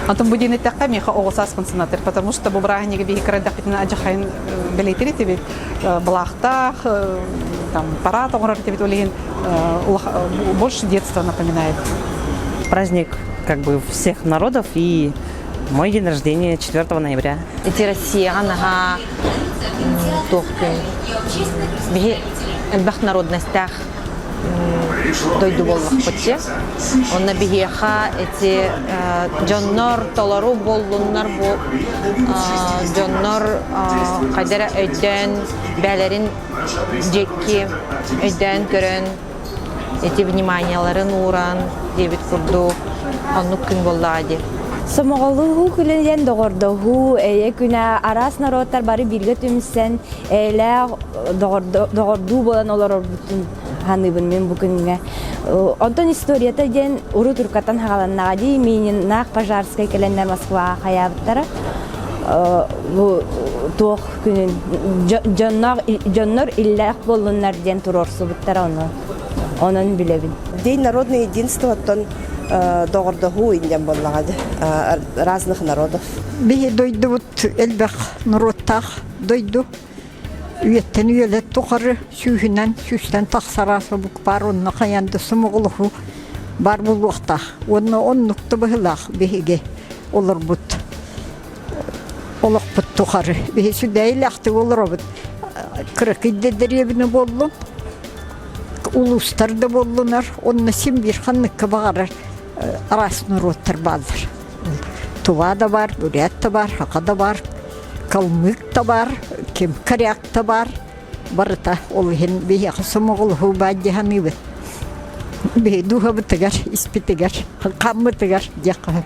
Антон будин это меха оғысас концентратор, потому что бубрагнеге бихи карадақ битина аджахайн белейтери тебе блахтах, там парад оғырар тебе олеген больше детства напоминает. Праздник как бы всех народов и мой день рождения 4 ноября. Эти Россия, она тохкин. Бихи элбах народностях дойду боллах почти. Он набегеха эти джоннор толару боллуннар бо джоннор кадера өйден бәлерин жекки өйден көрөн эти вниманияларын уран дебит курду оннук күн боллади. Сомоголу күлен догордогу күнә арас народтар бары бирге түмсен эле догорду болан олар бүтүн ханыбын мен бүгүнгө. Онтон историята ден уру туркатан хагаланнага ди менин нак пожарская келеннер Москва хаябыттары. Бу тох күнүн жоннор иллах болуннар ден турорсу буттар онун билебин. День народного единства тон догордогу инден боллагады разных народов. Бихи дойду вот элбах народтах дойду. Үеттен үелет тоқары сүйінен сүстен тақсарасы бұк бар онына қаянды сымығылығы бар бұл уақта. Оны оннуқты бұғылақ бихиге олар бұд. Олық бұд тоқары. Бихи сүдәйіл ақты олар бұд. Кірікідді дәребіні болуын. Улустарды болуынар. Онына сен бір қанныққа бағарар. Арас народтар балдар. Туа да бар, бүрет та бар, хақа да бар. Калмык та бар, кем коряк та бар. Барыта ол хен бие қысымығыл хубади ханыбы. Бие духа бітігер, іспітігер, қаммытігер, жақып.